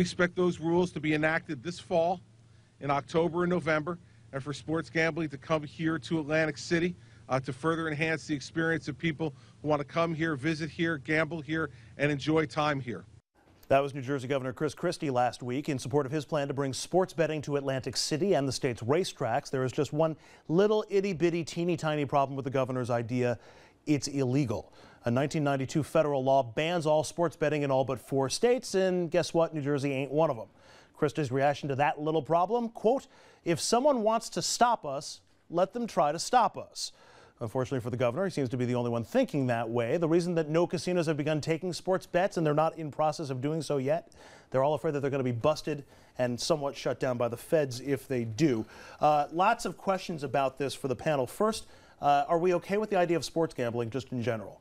We expect those rules to be enacted this fall, in October and November, and for sports gambling to come here to Atlantic City to further enhance the experience of people who want to come here, visit here, gamble here, and enjoy time here. That was New Jersey Governor Christie last week in support of his plan to bring sports betting to Atlantic City and the state's racetracks. There is just one little itty-bitty, teeny-tiny problem with the governor's idea. It's illegal. A 1992 federal law bans all sports betting in all but 4 states, and guess what? New Jersey ain't one of them. Christie's reaction to that little problem, quote, "If someone wants to stop us, let them try to stop us." Unfortunately for the governor, he seems to be the only one thinking that way. The reason that no casinos have begun taking sports bets, and they're not in process of doing so yet, they're all afraid that they're going to be busted and somewhat shut down by the feds if they do. Lots of questions about this for the panel. First, are we okay with the idea of sports gambling just in general?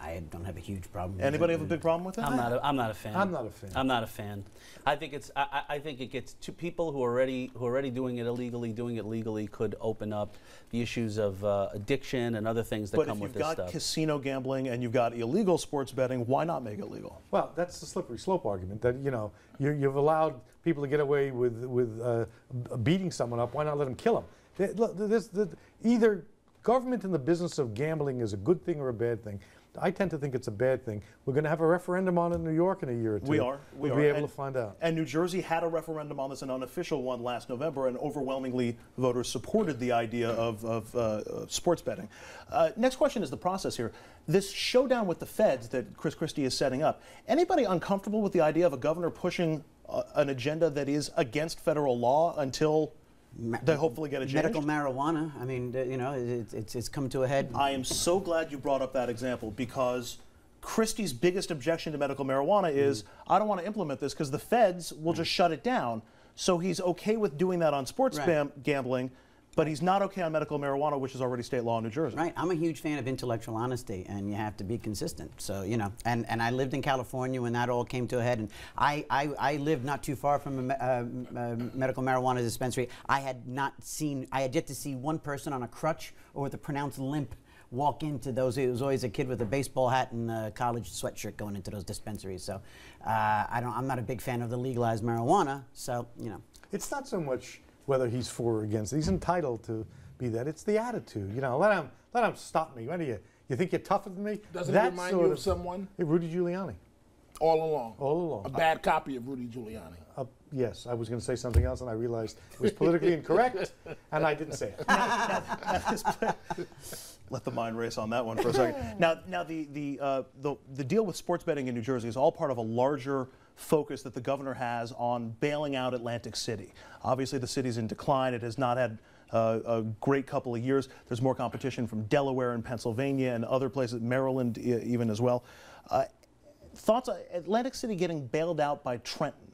I don't have a huge problem with Anybody it. have a big problem with it? I'm not a fan. I'm not a fan. I'm not a fan. I think it gets to people who are already doing it legally could open up the issues of addiction and other things that come with this stuff. But if you've got casino gambling and you've got illegal sports betting, why not make it legal? Well, that's the slippery slope argument that, you know, you've allowed people to get away with beating someone up. Why not let them kill them? Look, either government in the business of gambling is a good thing or a bad thing. I tend to think it's a bad thing. We're going to have a referendum on it in New York in a year or two. We are. We'll be able to find out. And New Jersey had a referendum on this, an unofficial one, last November, and overwhelmingly voters supported the idea of sports betting. Next question is the process here. This showdown with the feds that Christie is setting up, anybody uncomfortable with the idea of a governor pushing an agenda that is against federal law until they hopefully get a change? Medical marijuana. I mean, you know, it's come to a head. I am so glad you brought up that example, because Christie's biggest objection to medical marijuana is, I don't want to implement this because the feds will just shut it down. So he's okay with doing that on sports gambling, but he's not okay on medical marijuana, which is already state law in New Jersey. Right. I'm a huge fan of intellectual honesty, and you have to be consistent. So, you know, and I lived in California when that all came to a head, and I lived not too far from a medical marijuana dispensary. I had yet to see one person on a crutch or with a pronounced limp walk into those. It was always a kid with a baseball hat and a college sweatshirt going into those dispensaries. So I'm not a big fan of the legalized marijuana. So, you know. It's not so much whether he's for or against. He's entitled to be that. It's the attitude. You know, let him stop me. What do you think you're tougher than me? Doesn't it remind you of someone? Rudy Giuliani. All along. All along. A bad copy of Rudy Giuliani. Yes, I was going to say something else, and I realized it was politically incorrect, and I didn't say it. Let the mind race on that one for a second. Now the deal with sports betting in New Jersey is all part of a larger focus that the governor has on bailing out Atlantic City. Obviously, the city's in decline. It has not had a great couple of years. There's more competition from Delaware and Pennsylvania and other places, Maryland even as well. Thoughts on Atlantic City getting bailed out by Trenton?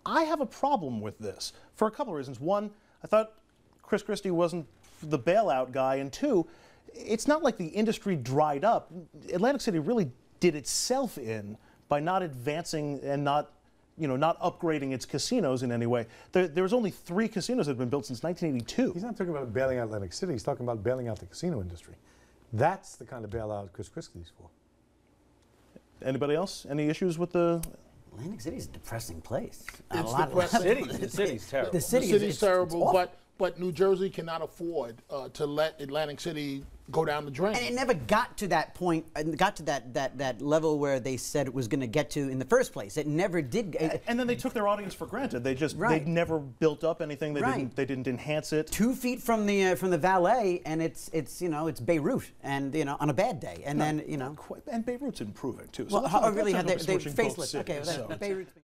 I have a problem with this for a couple of reasons. One, I thought Christie wasn't the bailout guy, and two, it's not like the industry dried up. Atlantic City really did itself in by not advancing and not upgrading its casinos in any way. There's only 3 casinos that have been built since 1982. He's not talking about bailing out Atlantic City. He's talking about bailing out the casino industry. That's the kind of bailout Christie's for. Anybody else? Any issues with the... Atlantic City is a depressing place. It's depressing. The city's terrible. The city's terrible, but New Jersey cannot afford to let Atlantic City go down the drain. And it never got to that point, got to that level where they said it was going to get to in the first place. It never did. And then they took their audience for granted. They just they never built up anything. They didn't enhance it. 2 feet from the valet, and it's Beirut, and on a bad day, and then and Beirut's improving too. So well, really, they're faceless. Okay, so. Beirut's